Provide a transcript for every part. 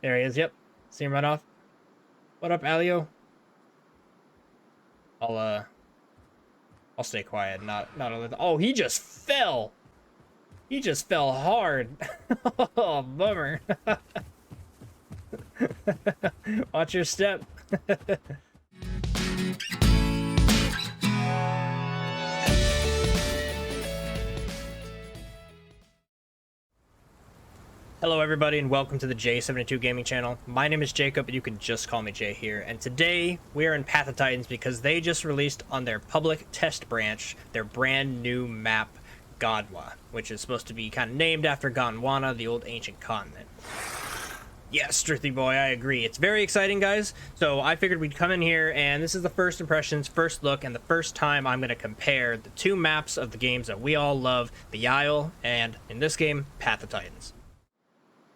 There he is. Yep. See him run off. What up, Alio? I'll uh I'll stay quiet. Not a little. Oh, he just fell. He just fell hard. Oh, bummer. Watch your step. Hello everybody and welcome to the J72 Gaming channel. My name is Jacob and you can just call me Jay here. And today we are in Path of Titans because they just released on their public test branch their brand new map, Gondwa, which is supposed to be kind of named after Gondwana, the old ancient continent. Yes, Struthi boy, I agree. It's very exciting, guys. So I figured we'd come in here, and this is the first impressions, first look, and the first time I'm going to compare the two maps of the games that we all love, the Isle, and in this game, Path of Titans.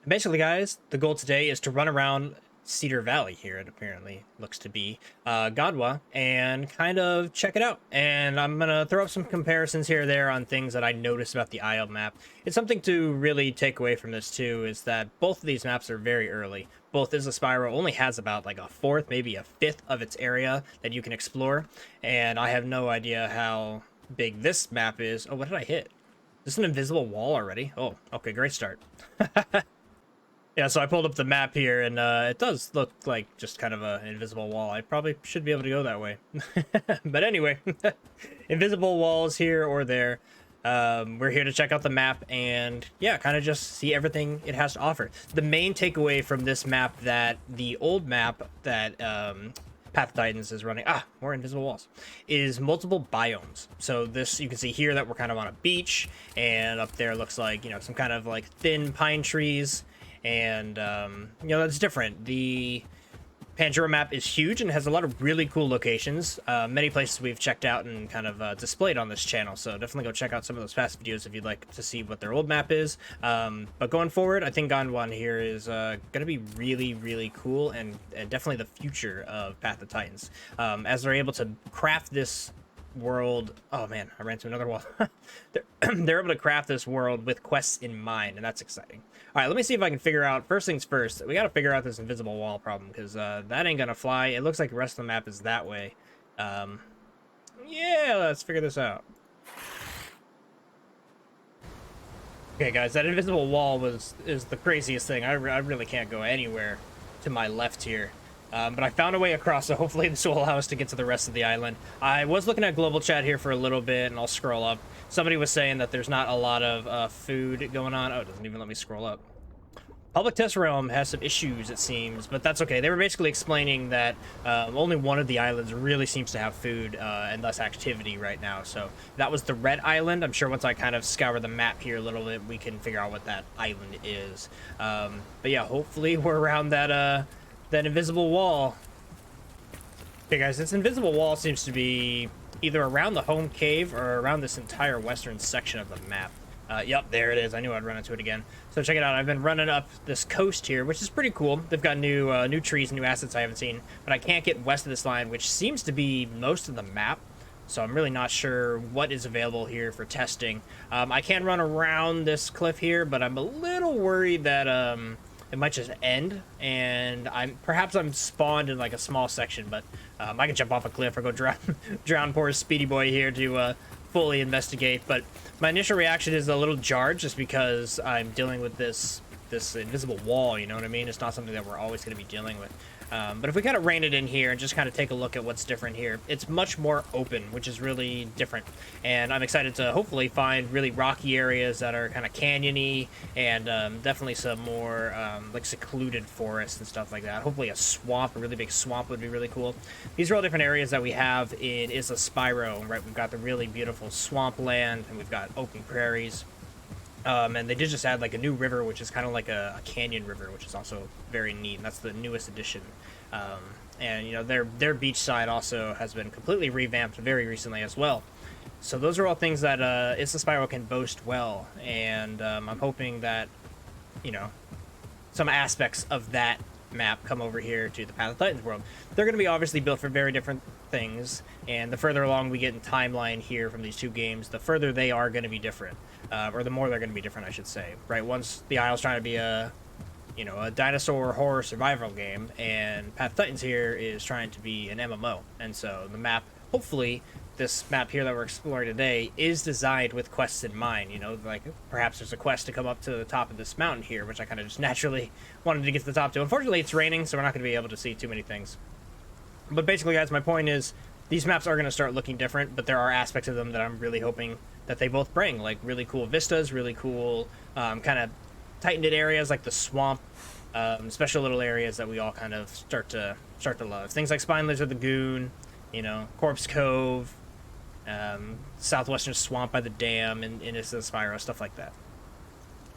Basically, guys, the goal today is to run around Cedar Valley here, it apparently looks to be, Gondwa, and kind of check it out. And I'm going to throw up some comparisons here or there on things that I noticed about the Isle map. It's something to really take away from this, too, is that both of these maps are very early. Both Isla Spiro only has about like a fourth, maybe a fifth of its area that you can explore. And I have no idea how big this map is. Oh, what did I hit? Is this an invisible wall already? Oh, okay, great start. Yeah, so I pulled up the map here, and it does look like just kind of an invisible wall. I probably should be able to go that way. But anyway, invisible walls here or there. We're here to check out the map and, yeah, kind of just see everything it has to offer. The main takeaway from this map that the old map that Path of Titans is running, more invisible walls, is multiple biomes. So this, you can see here that we're kind of on a beach, and up there looks like, you know, some kind of like thin pine trees. And you know, that's different. The Pandora map is huge and has a lot of really cool locations, many places we've checked out and kind of displayed on this channel, so definitely go check out some of those past videos if you'd like to see what their old map is. But going forward, I think Gondwan here is gonna be really cool and definitely the future of Path of Titans, as they're able to craft this world. Oh man, I ran to another wall. They're able to craft this world with quests in mind, and that's exciting. All right, let me see if I can figure out, first things first, we got to figure out this invisible wall problem, because that ain't gonna fly. It looks like the rest of the map is that way. Yeah, let's figure this out. Okay guys, that invisible wall is the craziest thing. I really can't go anywhere to my left here. But I found a way across, so hopefully this will allow us to get to the rest of the island. I was looking at global chat here for a little bit, and I'll scroll up. Somebody was saying that there's not a lot of food going on. Oh, it doesn't even let me scroll up. Public Test Realm has some issues, it seems, but that's okay. They were basically explaining that only one of the islands really seems to have food and thus activity right now. So that was the Red Island. I'm sure once I kind of scour the map here a little bit, we can figure out what that island is. But yeah, hopefully we're around that invisible wall. Okay guys, this invisible wall seems to be either around the home cave or around this entire western section of the map. Yep, there it is. I knew I'd run into it again. So check it out. I've been running up this coast here, which is pretty cool. They've got new trees and new assets I haven't seen, but I can't get west of this line, which seems to be most of the map. So I'm really not sure what is available here for testing. I can run around this cliff here, but I'm a little worried that it might just end, and perhaps I'm spawned in like a small section, but I can jump off a cliff or go drown poor SpeedyBoi here to fully investigate. But my initial reaction is a little jarred, just because I'm dealing with this invisible wall. You know what I mean? It's not something that we're always going to be dealing with. But if we kind of rein it in here and just kind of take a look at what's different here, it's much more open, which is really different. And I'm excited to hopefully find really rocky areas that are kind of canyony, and definitely some more like secluded forests and stuff like that. Hopefully a swamp, a really big swamp would be really cool. These are all different areas that we have in Isla Spiro, right? We've got the really beautiful swampland, and we've got open prairies. And they did just add like a new river, which is kind of like a canyon river, which is also very neat. And that's the newest addition. And you know, their beach side also has been completely revamped very recently as well. So those are all things that Isla Spiro can boast well, and I'm hoping that, you know, some aspects of that map come over here to the Path of Titans world. They're going to be obviously built for very different things, and the further along we get in timeline here from these two games, the further they are going to be different, or the more they're going to be different, I should say. Right? Once the Isle's trying to be a you know, a dinosaur horror survival game, and Path of Titans here is trying to be an MMO. And so the map, hopefully, this map here that we're exploring today is designed with quests in mind. You know, like perhaps there's a quest to come up to the top of this mountain here, which I kind of just naturally wanted to get to the top to. Unfortunately, it's raining, so we're not going to be able to see too many things. But basically, guys, my point is these maps are going to start looking different, but there are aspects of them that I'm really hoping that they both bring, like really cool vistas, really cool kind of tightened areas like the swamp, special little areas that we all kind of start to love. Things like Spine Lizard Lagoon, you know, Corpse Cove, southwestern swamp by the dam, and Isla, Spiro, stuff like that.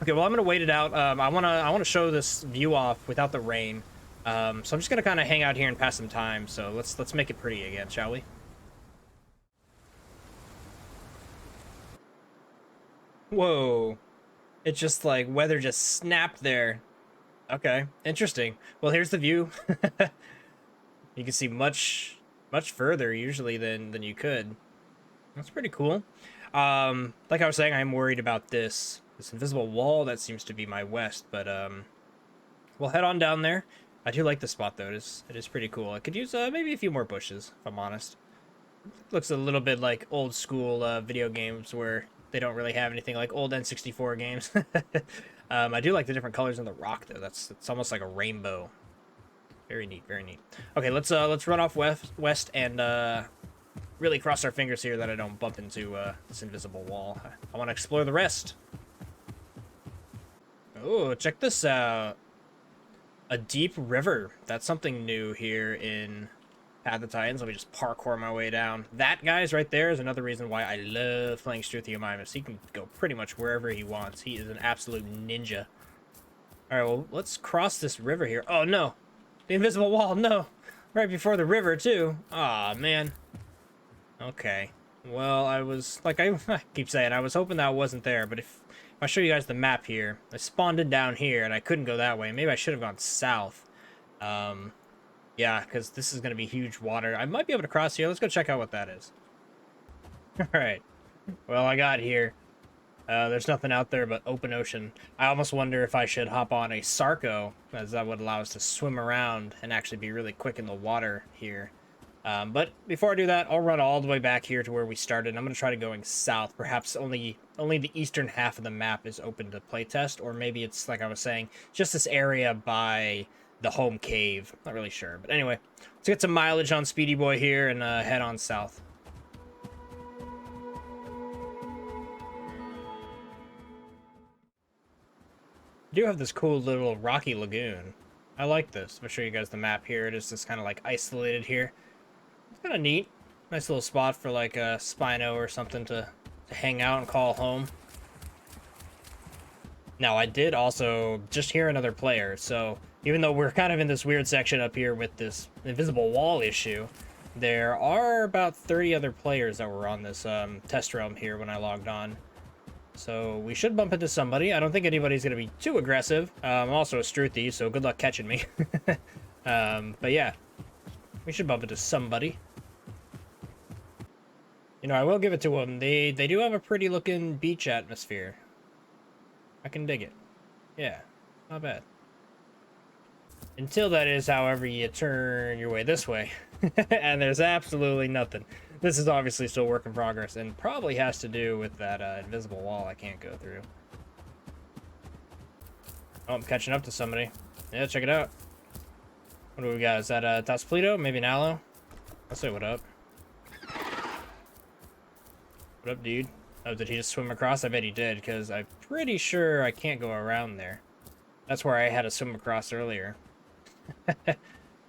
Okay, well, I'm gonna wait it out. I wanna show this view off without the rain. So I'm just gonna kind of hang out here and pass some time. So let's make it pretty again, shall we? Whoa! It just like weather just snapped there. Okay, interesting. Well, here's the view. You can see much further usually than you could. That's pretty cool. Like I was saying, I'm worried about this invisible wall that seems to be my west, but we'll head on down there. I do like the spot though. It is pretty cool. I could use maybe a few more bushes, if I'm honest. Looks a little bit like old school video games where they don't really have anything, like old N64 games. I do like the different colors in the rock though. It's almost like a rainbow. Very neat, very neat. Okay, let's run off west and really cross our fingers here that I don't bump into this invisible wall. I want to explore the rest. Oh, check this out. A deep river. That's something new here in Path of Titans. Let me just parkour my way down. That, guys, right there is another reason why I love playing Struthi biomes. He can go pretty much wherever he wants. He is an absolute ninja. All right, well, let's cross this river here. Oh, no. The invisible wall, no. Right before the river, too. Aw, man. Okay. Well, I was, like I keep saying, I was hoping that wasn't there, but if I show you guys the map here, I spawned in down here, and I couldn't go that way. Maybe I should have gone south. Yeah, because this is going to be huge water. I might be able to cross here. Let's go check out what that is. Alright. Well, I got here. There's nothing out there but open ocean. I almost wonder if I should hop on a Sarco, as that would allow us to swim around and actually be really quick in the water here. But before I do that, I'll run all the way back here to where we started. I'm going to try to going south. Perhaps only the eastern half of the map is open to playtest, or maybe it's, like I was saying, just this area by the home cave. Not really sure. But anyway, let's get some mileage on SpeedyBoi here and head on south. I do have this cool little rocky lagoon. I like this. I'll show you guys the map here. It is just kind of like isolated here. It's kind of neat. Nice little spot for like a Spino or something to hang out and call home. Now, I did also just hear another player, so even though we're kind of in this weird section up here with this invisible wall issue, there are about 30 other players that were on this test realm here when I logged on. So we should bump into somebody. I don't think anybody's going to be too aggressive. I'm also a Struthi, so good luck catching me. But yeah, we should bump into somebody. You know, I will give it to them. They do have a pretty looking beach atmosphere. I can dig it. Yeah, not bad. Until that is, however, you turn your way this way. And there's absolutely nothing. This is obviously still work in progress, and probably has to do with that invisible wall I can't go through. Oh, I'm catching up to somebody. Yeah, check it out. What do we got? Is that Tasplito? Maybe an aloe? I'll say what up. What up, dude? Oh, did he just swim across? I bet he did, because I'm pretty sure I can't go around there. That's where I had to swim across earlier.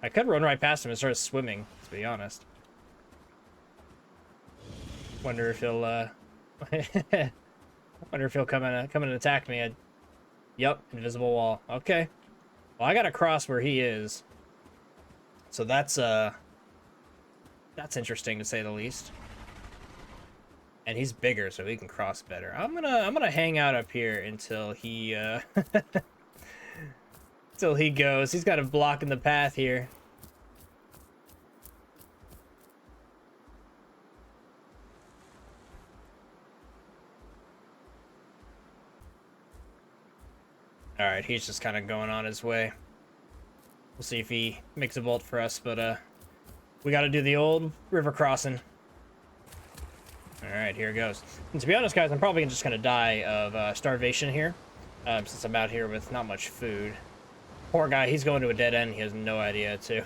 I could run right past him and start swimming, to be honest. Wonder if he'll wonder if he'll come and attack me. Yep, invisible wall. Okay. Well, I gotta cross where he is. So that's interesting to say the least. And he's bigger, so he can cross better. I'm gonna hang out up here until he until he goes. He's got a block in the path here. All Alright, he's just kind of going on his way. We'll see if he makes a bolt for us, but we got to do the old river crossing. Alright, here it goes. And to be honest, guys, I'm probably just going to die of starvation here, since I'm out here with not much food. Poor guy, he's going to a dead end. He has no idea, too.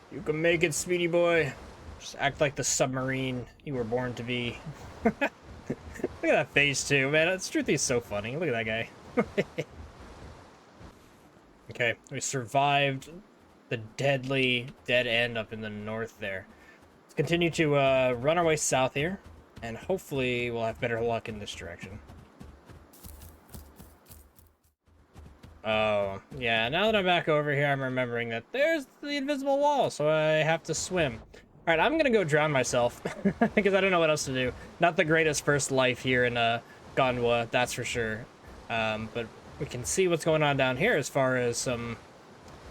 You can make it, Speedy Boy. Just act like the submarine you were born to be. Look at that face, too, man. Struthi is so funny. Look at that guy. Okay, we survived the deadly dead end up in the north there. Let's continue to run our way south here, and hopefully we'll have better luck in this direction. Oh, yeah, now that I'm back over here, I'm remembering that there's the invisible wall, so I have to swim. Alright, I'm gonna go drown myself, because I don't know what else to do. Not the greatest first life here in Gondwa, that's for sure. But we can see what's going on down here as far as some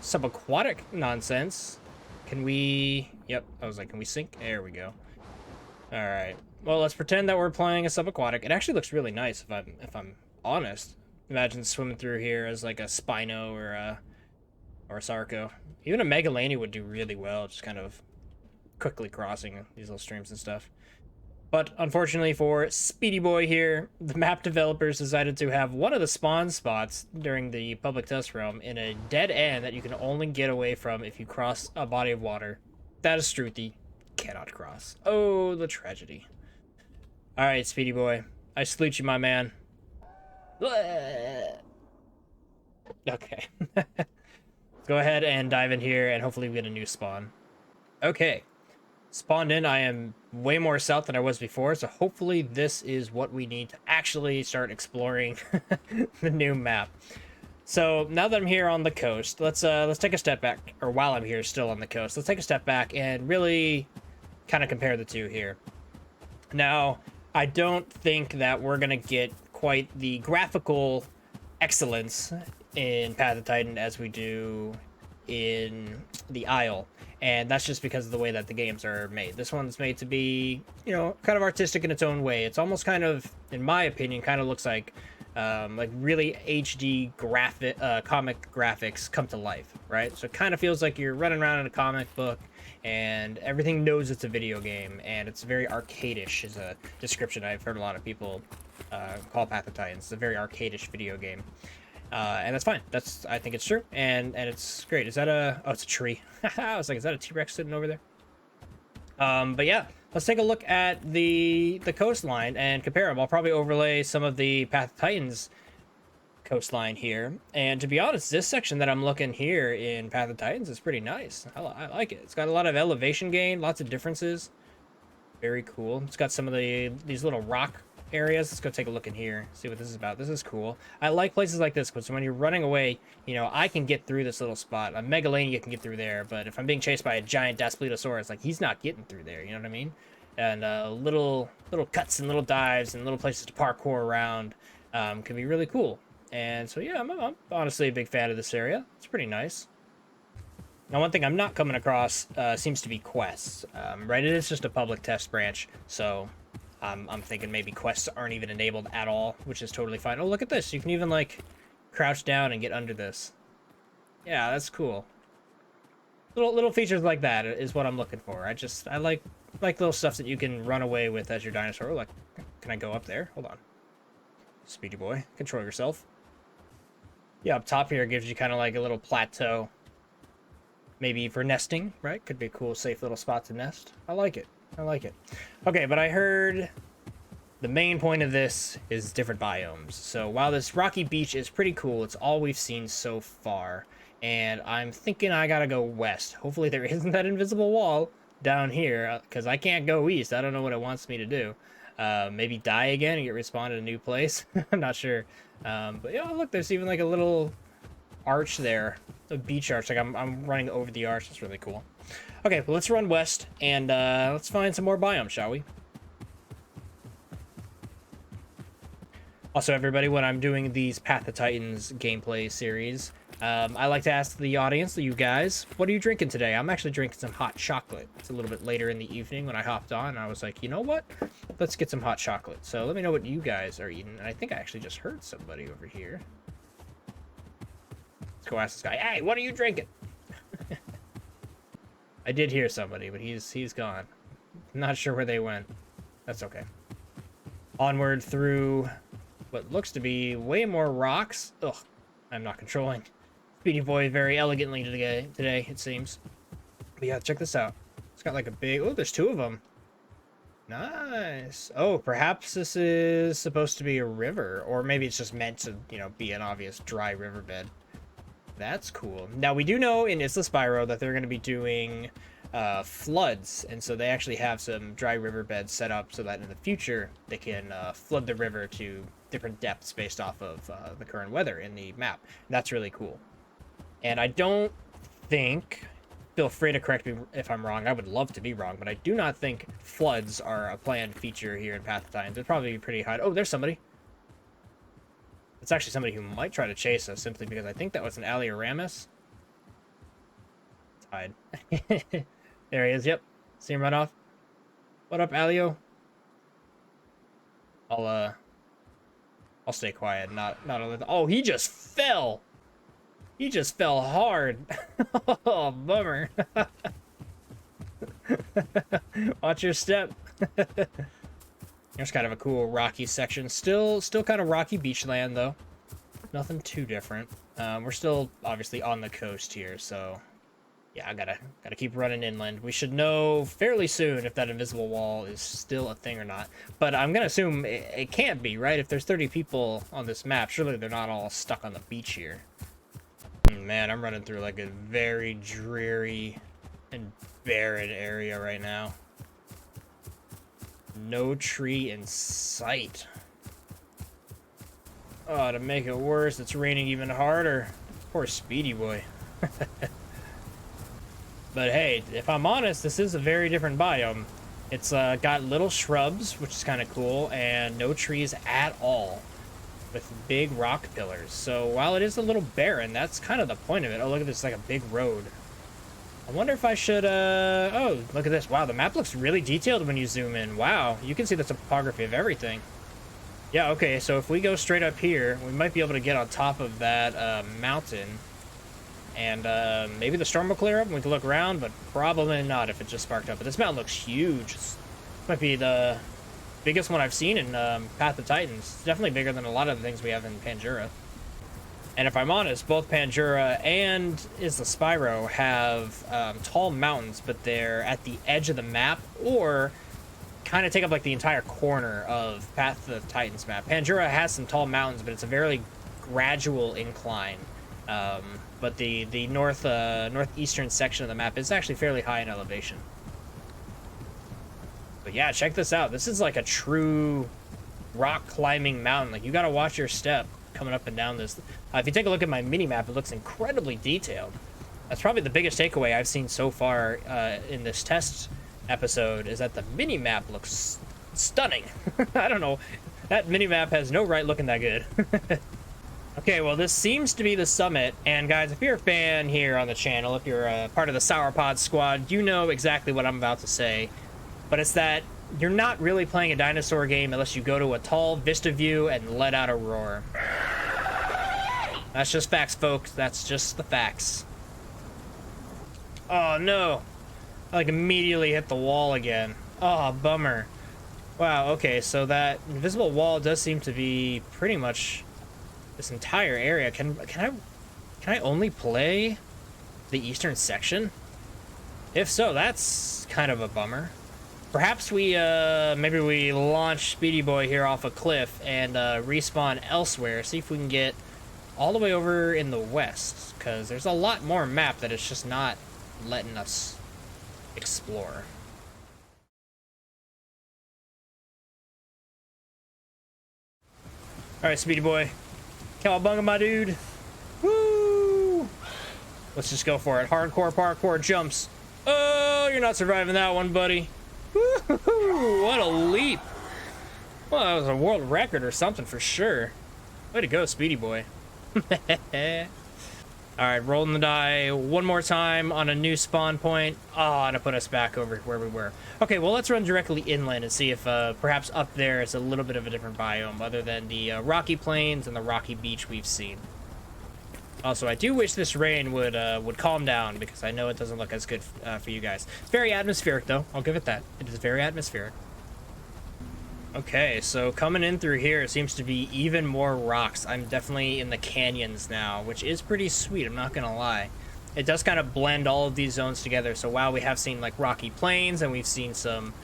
subaquatic nonsense. Can we... Yep, I was like, can we sink? There we go. Alright, well, let's pretend that we're playing a subaquatic. It actually looks really nice, if I'm honest. Imagine swimming through here as like a Spino or a Sarco. Even a Megalani would do really well, just kind of quickly crossing these little streams and stuff. But unfortunately for Speedy Boy here, the map developers decided to have one of the spawn spots during the public test realm in a dead end that you can only get away from if you cross a body of water. That is Struthi. Cannot cross. Oh, the tragedy. Alright, Speedy Boy. I salute you, my man. Okay. Go ahead and dive in here, and hopefully we get a new spawn. Okay. Spawned in, I am way more south than I was before, so hopefully this is what we need to actually start exploring the new map. So now that I'm here on the coast, let's take a step back, or while I'm here still on the coast, let's take a step back and really kind of compare the two here. Now, I don't think that we're gonna get quite the graphical excellence in Path of Titan as we do in the Isle, and that's just because of the way that the games are made. This one's made to be, you know, kind of artistic in its own way. It's almost kind of, in my opinion, kind of looks like really HD comic graphics come to life, right? So it kind of feels like you're running around in a comic book and everything knows it's a video game, and it's very arcadish is a description I've heard a lot of people call Path of Titans. It's a very arcadish video game. And that's fine. I think it's true, and it's great. Is that oh, it's a tree. I was like, is that a T-Rex sitting over there? But yeah, let's take a look at the coastline and compare them. I'll probably overlay some of the Path of Titans coastline here, and to be honest, this section that I'm looking here in Path of Titans is pretty nice. I like it. It's got a lot of elevation gain, lots of differences. Very cool. It's got some of these little rock areas. Let's go take a look in here, see what this is about. This is cool. I like places like this because when you're running away, you know, I can get through this little spot. A Megalania can get through there, but if I'm being chased by a giant Daspletosaurus, like, he's not getting through there, you know what I mean? And little cuts and little dives and little places to parkour around can be really cool. And so yeah, I'm honestly a big fan of this area. It's pretty nice. Now, one thing I'm not coming across seems to be quests, right? It is just a public test branch, so I'm thinking maybe quests aren't even enabled at all, which is totally fine. Oh, look at this. You can even, like, crouch down and get under this. Yeah, that's cool. Little features like that is what I'm looking for. I like little stuff that you can run away with as your dinosaur. Like, can I go up there? Hold on. Speedy Boy, control yourself. Yeah, up top here gives you kind of like a little plateau. Maybe for nesting, right? Could be a cool, safe little spot to nest. I like it. I like it. Okay, but I heard the main point of this is different biomes. So while this rocky beach is pretty cool, it's all we've seen so far. And I'm thinking I gotta go west. Hopefully there isn't that invisible wall down here, because I can't go east. I don't know what it wants me to do. Maybe die again and get respawned in a new place. I'm not sure. But yeah, look, there's even like a little arch there. A beach arch. Like I'm running over the arch. That's really cool. Okay, well, let's run west and let's find some more biomes, shall we? Also, everybody, when I'm doing these Path of Titans gameplay series, I like to ask the audience, you guys, what are you drinking today? I'm actually drinking some hot chocolate. It's a little bit later in the evening when I hopped on, and I was like, you know what? Let's get some hot chocolate. So let me know what you guys are eating. And I think I actually just heard somebody over here. Let's go ask this guy. Hey, what are you drinking? I did hear somebody, but he's gone. Not sure where they went. That's okay. Onward through what looks to be way more rocks. Ugh, I'm not controlling. SpeedyBoi very elegantly today, it seems. But yeah, check this out. It's got like a big... Oh, there's two of them. Nice. Oh, perhaps this is supposed to be a river. Or maybe it's just meant to, you know, be an obvious dry riverbed. That's cool. Now, we do know in Isla Spiro that they're going to be doing floods. And so they actually have some dry riverbeds set up so that in the future they can flood the river to different depths based off of the current weather in the map. And that's really cool. And I don't think... Feel free to correct me if I'm wrong. I would love to be wrong, but I do not think floods are a planned feature here in Path of Titans. It'd probably be pretty high. Oh, there's somebody. It's actually somebody who might try to chase us simply because I think that was an Alioramus. It's hide. There he is. Yep. See him run off. What up, Alio? I'll stay quiet. Not. Oh, he just fell. He just fell hard. Oh, bummer. Watch your step. There's kind of a cool rocky section. Still kind of rocky beachland, though. Nothing too different. We're still obviously on the coast here, so yeah, I gotta keep running inland. We should know fairly soon if that invisible wall is still a thing or not. But I'm gonna assume it can't be, right? If there's 30 people on this map, surely they're not all stuck on the beach here. Man, I'm running through like a very dreary and barren area right now. No tree in sight. Oh, to make it worse, it's raining even harder. Poor SpeedyBoi. But hey, if I'm honest, this is a very different biome. It's got little shrubs, which is kind of cool, and no trees at all. With big rock pillars. So while it is a little barren, that's kind of the point of it. Oh, look at this, like a big road. I wonder if I should, oh, look at this. Wow, the map looks really detailed when you zoom in. Wow, you can see the topography of everything. Yeah, okay, so if we go straight up here, we might be able to get on top of that mountain. And maybe the storm will clear up and we can look around, but probably not if it just sparked up. But this mountain looks huge. This might be the biggest one I've seen in Path of Titans. It's definitely bigger than a lot of the things we have in Pangea. And if I'm honest, both Pangea and Isla Spiro have tall mountains, but they're at the edge of the map or kind of take up like the entire corner of Path of Titans map. Pangea has some tall mountains, but it's a very gradual incline. But the northeastern section of the map is actually fairly high in elevation. But yeah, check this out. This is like a true rock climbing mountain. Like, you gotta watch your step coming up and down this. If you take a look at my mini map, it looks incredibly detailed. That's probably the biggest takeaway I've seen so far in this test episode, is that the mini map looks stunning. I don't know. That mini map has no right looking that good. Okay, well, this seems to be the summit. And guys, if you're a fan here on the channel, if you're a part of the Sauropod squad, you know exactly what I'm about to say. But it's that you're not really playing a dinosaur game unless you go to a tall vista view and let out a roar. That's just facts, folks. That's just the facts. Oh, no. I, like, immediately hit the wall again. Oh, bummer. Wow, okay, so that invisible wall does seem to be pretty much this entire area. Can I only play the eastern section? If so, that's kind of a bummer. Perhaps we, maybe we launch SpeedyBoi here off a cliff and respawn elsewhere. See if we can get all the way over in the west, because there's a lot more map that it's just not letting us explore. All right, SpeedyBoi, cowabunga, my dude. Woo! Let's just go for it. Hardcore parkour jumps. Oh, you're not surviving that one, buddy. Woo-hoo-hoo, what a leap. Well, that was a world record or something for sure. Way to go, SpeedyBoi. Alright, rolling the die one more time on a new spawn point. Oh, to put us back over where we were. Okay, well, let's run directly inland and see if perhaps up there is a little bit of a different biome other than the rocky plains and the rocky beach we've seen. Also, I do wish this rain would calm down, because I know it doesn't look as good for you guys. Very atmospheric, though. I'll give it that. It is very atmospheric. Okay, so coming in through here, it seems to be even more rocks. I'm definitely in the canyons now, which is pretty sweet, I'm not gonna lie. It does kind of blend all of these zones together. So while we have seen like rocky plains and we've seen some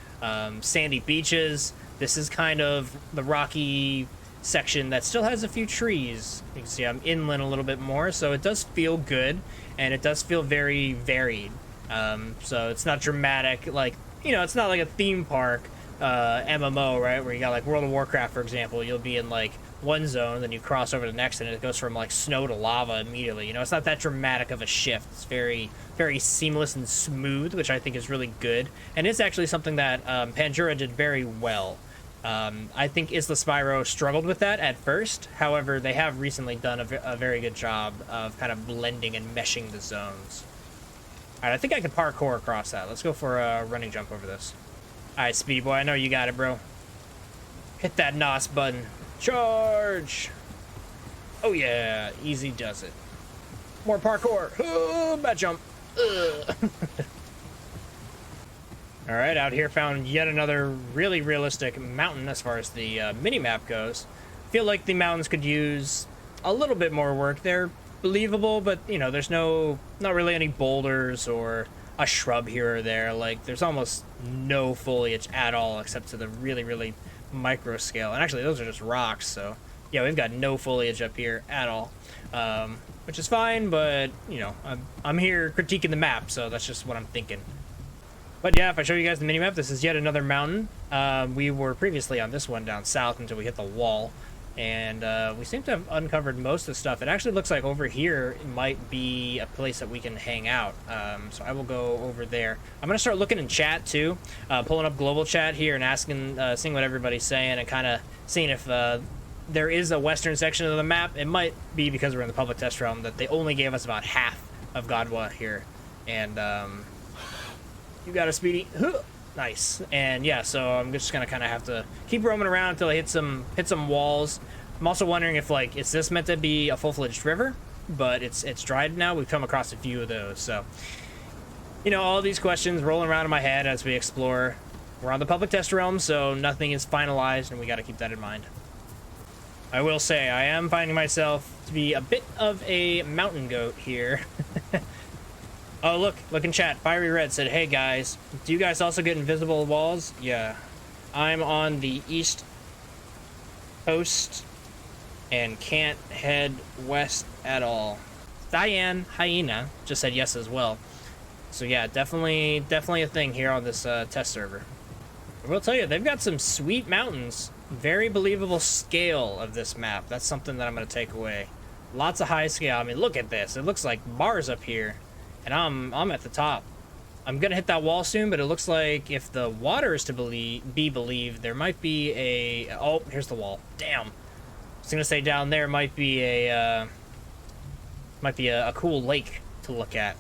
sandy beaches, this is kind of the rocky section that still has a few trees. You can see I'm inland a little bit more, so it does feel good, and it does feel very varied. So it's not dramatic, like, you know, it's not like a theme park MMO, right, where you got like World of Warcraft, for example. You'll be in like one zone, then you cross over to the next, and it goes from like snow to lava immediately. You know, it's not that dramatic of a shift. It's very, very seamless and smooth, which I think is really good, and it's actually something that Pandora did very well. I think Isla Spiro struggled with that at first. However, they have recently done a very good job of kind of blending and meshing the zones. All right, I think I could parkour across that. Let's go for a running jump over this. All right, SpeedyBoi, I know you got it, bro. Hit that NOS button. Charge! Oh yeah, easy does it. More parkour. Oh, bad jump. All right, out here found yet another really realistic mountain as far as the mini-map goes. Feel like the mountains could use a little bit more work. They're believable, but, you know, there's not really any boulders or a shrub here or there. Like, there's almost no foliage at all, except to the really, really micro scale. And actually, those are just rocks, so, yeah, we've got no foliage up here at all. Which is fine, but, you know, I'm here critiquing the map, so that's just what I'm thinking. But yeah, if I show you guys the minimap, this is yet another mountain. We were previously on this one down south until we hit the wall. And we seem to have uncovered most of the stuff. It actually looks like over here might be a place that we can hang out. So I will go over there. I'm going to start looking in chat too. Pulling up global chat here and asking, seeing what everybody's saying, and kind of seeing if there is a western section of the map. It might be because we're in the public test realm that they only gave us about half of Gondwa here. And you got a Speedy. Nice. And yeah, so I'm just gonna kind of have to keep roaming around until I hit some walls. I'm also wondering if, like, is this meant to be a full-fledged river, but it's dried now. We've come across a few of those, so, you know, all these questions rolling around in my head as we explore. We're on the public test realm, so nothing is finalized, and we got to keep that in mind. I will say I am finding myself to be a bit of a mountain goat here. Oh, look in chat. Fiery Red said, hey guys, do you guys also get invisible walls? Yeah. I'm on the east coast and can't head west at all. Diane Hyena just said yes as well. So yeah, definitely a thing here on this test server. I will tell you, they've got some sweet mountains. Very believable scale of this map. That's something that I'm going to take away. Lots of high scale. I mean, look at this. It looks like bars up here. And I'm at the top. I'm gonna hit that wall soon, but it looks like if the water is to be believed, there might be a... Oh, here's the wall. Damn. I was gonna say down there might be a cool lake to look at.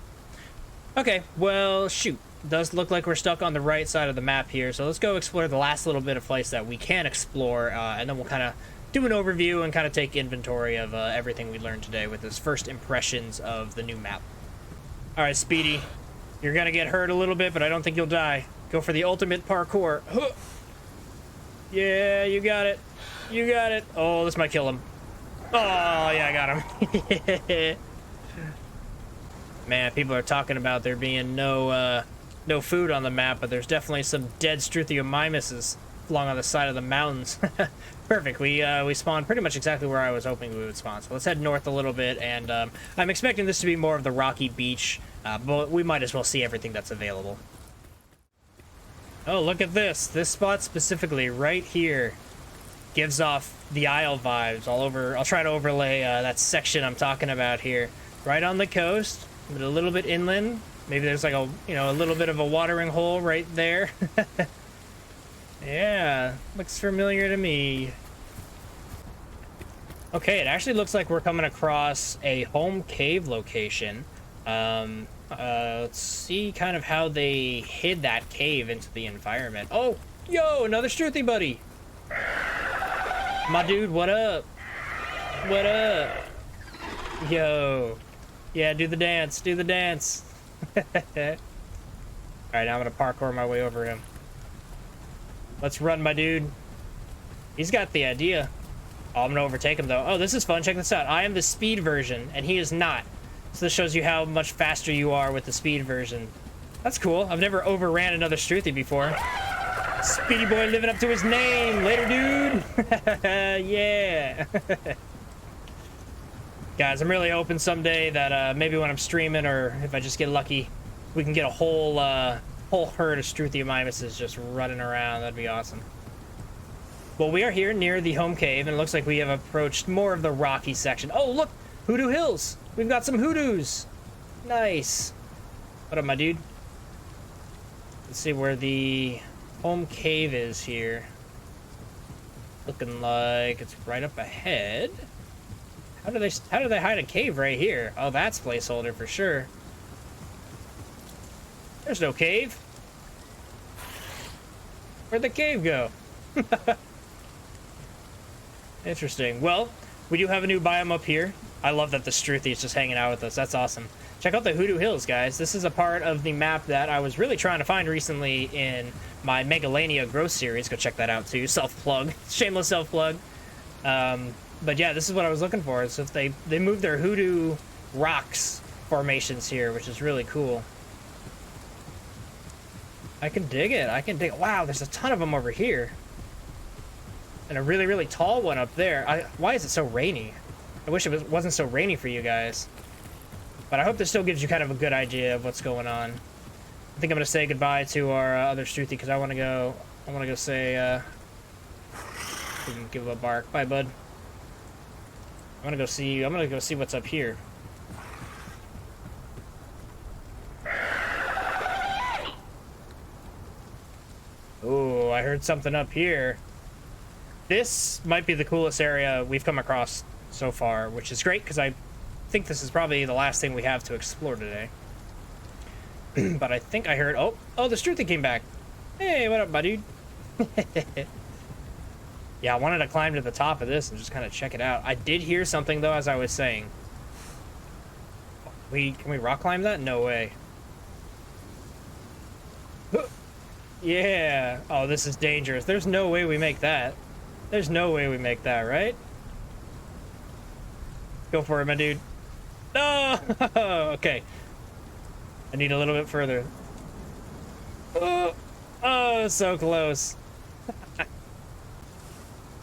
Okay, well, shoot. Does look like we're stuck on the right side of the map here, so let's go explore the last little bit of place that we can explore, and then we'll kind of do an overview and kind of take inventory of everything we learned today with this first impressions of the new map. All right, Speedy, you're gonna get hurt a little bit, but I don't think you'll die. Go for the ultimate parkour. Huh. Yeah, you got it. You got it. Oh, this might kill him. Oh, yeah, I got him. Man, people are talking about there being no food on the map, but there's definitely some dead Struthi flung on the side of the mountains. Perfect. We spawned pretty much exactly where I was hoping we would spawn. So let's head north a little bit, and I'm expecting this to be more of the rocky beach, but we might as well see everything that's available. Oh, look at this. This spot specifically right here gives off the Isle vibes all over. I'll try to overlay that section I'm talking about here. Right on the coast, but a little bit inland. Maybe there's like a little bit of a watering hole right there. Yeah, looks familiar to me. Okay, it actually looks like we're coming across a home cave location. Let's see kind of how they hid that cave into the environment. Oh, yo, another Struthi buddy. My dude, what up? What up? Yo. Yeah, do the dance. Do the dance. Alright, now I'm gonna parkour my way over him. Let's run, my dude. He's got the idea. Oh, I'm gonna overtake him, though. Oh, this is fun. Check this out. I am the speed version, and he is not. So this shows you how much faster you are with the speed version. That's cool. I've never overran another Struthi before. SpeedyBoi living up to his name. Later, dude. Yeah. Guys, I'm really hoping someday that maybe when I'm streaming, or if I just get lucky, we can get a whole herd of Struthi biomes just running around. That'd be awesome. Well, we are here near the home cave, and it looks like we have approached more of the rocky section. Oh, look! Hoodoo Hills! We've got some hoodoos! Nice! What up, my dude? Let's see where the home cave is here. Looking like it's right up ahead. How do they hide a cave right here? Oh, that's placeholder for sure. There's no cave. Where'd the cave go? Interesting. Well, we do have a new biome up here. I love that the Struthi is just hanging out with us. That's awesome. Check out the Hoodoo Hills, guys. This is a part of the map that I was really trying to find recently in my Megalania Growth series. Go check that out, too. Self-plug. Shameless self-plug. But yeah, this is what I was looking for. So if they moved their Hoodoo rocks formations here, which is really cool. I can dig it. I can dig it. Wow, there's a ton of them over here. And a really, really tall one up there. Why is it so rainy? I wish it wasn't so rainy for you guys. But I hope this still gives you kind of a good idea of what's going on. I think I'm going to say goodbye to our other Struthi because I want to go say, we can give him a bark. Bye, bud. I'm going to go see what's up here. Oh, I heard something up here. This might be the coolest area we've come across so far, which is great because I think this is probably the last thing we have to explore today. But I think I heard... Oh, the Struthi came back. Hey, what up, my dude? Yeah, I wanted to climb to the top of this and just kind of check it out. I did hear something, though, as I was saying. Can we rock climb that? No way. Yeah. Oh, this is dangerous. There's no way we make that. There's no way we make that, right? Go for it, my dude. No! Okay. I need a little bit further. Oh, so close.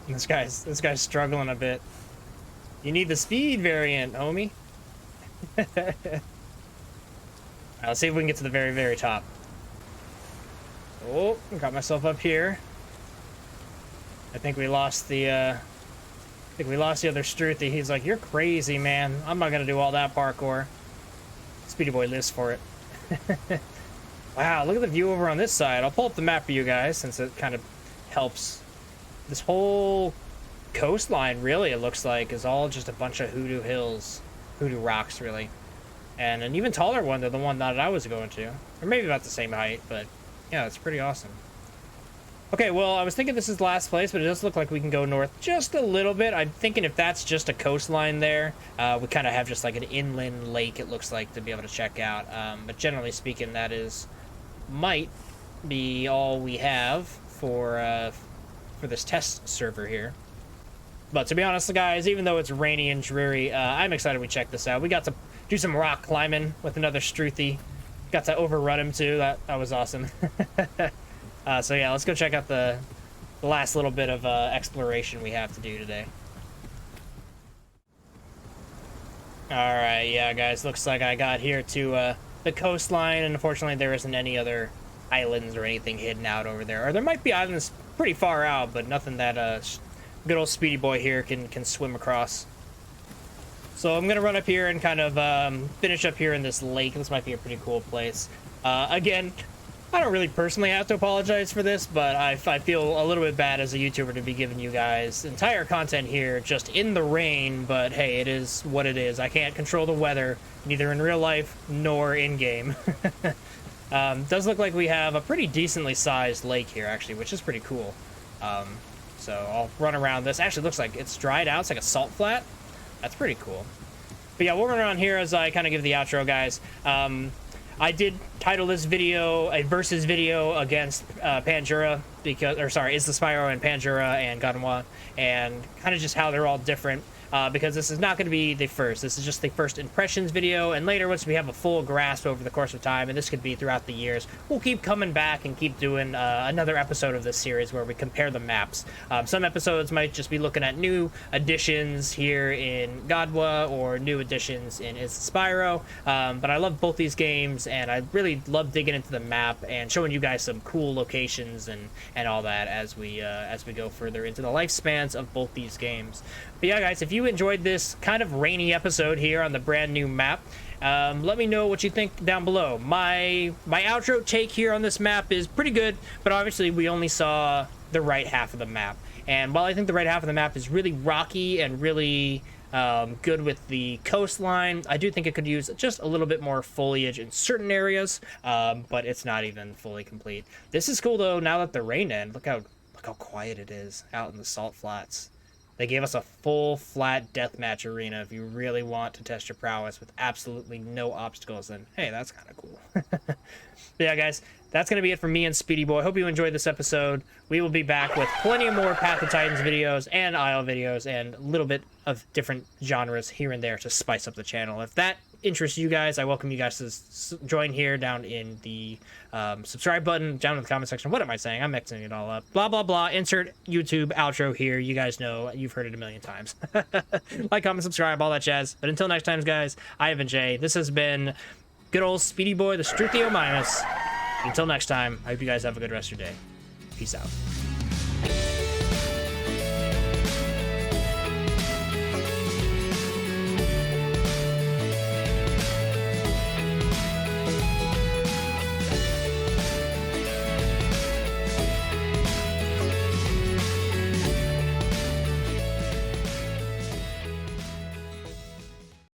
This guy's struggling a bit. You need the speed variant, homie. Alright, let's see if we can get to the very, very top. Oh, got myself up here. I think we lost the other Struthi. He's like, "You're crazy, man. I'm not gonna do all that parkour." SpeedyBoi lives for it. Wow, look at the view over on this side. I'll pull up the map for you guys since it kind of helps. This whole coastline, really, it looks like, is all just a bunch of Hoodoo Hills. Hoodoo rocks, really. And an even taller one than the one that I was going to. Or maybe about the same height, but yeah, it's pretty awesome. Okay, well, I was thinking this is the last place, but it does look like we can go north just a little bit. I'm thinking if that's just a coastline there, we kind of have just like an inland lake, it looks like, to be able to check out. But generally speaking, that might be all we have for this test server here. But to be honest, guys, even though it's rainy and dreary, I'm excited we checked this out. We got to do some rock climbing with another Struthi. Got to overrun him, too. That was awesome. So yeah, let's go check out the last little bit of exploration we have to do today. Alright, yeah, guys, looks like I got here to the coastline, and unfortunately there isn't any other islands or anything hidden out over there. Or there might be islands pretty far out, but nothing that good old SpeedyBoi here can swim across. So I'm gonna run up here and kind of finish up here in this lake. This might be a pretty cool place. Again, I don't really personally have to apologize for this, but I feel a little bit bad as a YouTuber to be giving you guys entire content here just in the rain, but hey, it is what it is. I can't control the weather, neither in real life nor in-game. Does look like we have a pretty decently sized lake here, actually, which is pretty cool. So I'll run around this. Actually, looks like it's dried out. It's like a salt flat. That's pretty cool. But yeah, we'll run around here as I kind of give the outro, guys. I did title this video a versus video against Panjura, because, or sorry, Isla, Spiro, and Panjura and Gondwa, and kind of just how they're all different. Because this is not going to be the first. This is just the first impressions video, and later, once we have a full grasp over the course of time, and this could be throughout the years, we'll keep coming back and keep doing another episode of this series where we compare the maps. Some episodes might just be looking at new additions here in Gondwa or new additions in Spiro, but I love both these games, and I really love digging into the map and showing you guys some cool locations and all that as we go further into the lifespans of both these games. But yeah, guys, if you enjoyed this kind of rainy episode here on the brand new map, let me know what you think down below. My outro take here on this map is pretty good, but obviously we only saw the right half of the map. And while I think the right half of the map is really rocky and really good with the coastline, I do think it could use just a little bit more foliage in certain areas, but it's not even fully complete. This is cool, though, now that the rain ended. Look how quiet it is out in the salt flats. They gave us a full flat deathmatch arena if you really want to test your prowess with absolutely no obstacles. And hey, that's kind of cool. But yeah, guys, that's going to be it from me and SpeedyBoi. Hope you enjoyed this episode. We will be back with plenty of more Path of Titans videos and Isle videos and a little bit of different genres here and there to spice up the channel. If that interests you guys, I welcome you guys to join here down in the subscribe button, down in the comment section. What am I saying? I'm mixing it all up. Blah, blah, blah. Insert YouTube outro here. You guys know. You've heard it a million times. Like, comment, subscribe, all that jazz. But until next time, guys, I have been Jay. This has been good old SpeedyBoi the Struthi biomes. Until next time, I hope you guys have a good rest of your day. Peace out.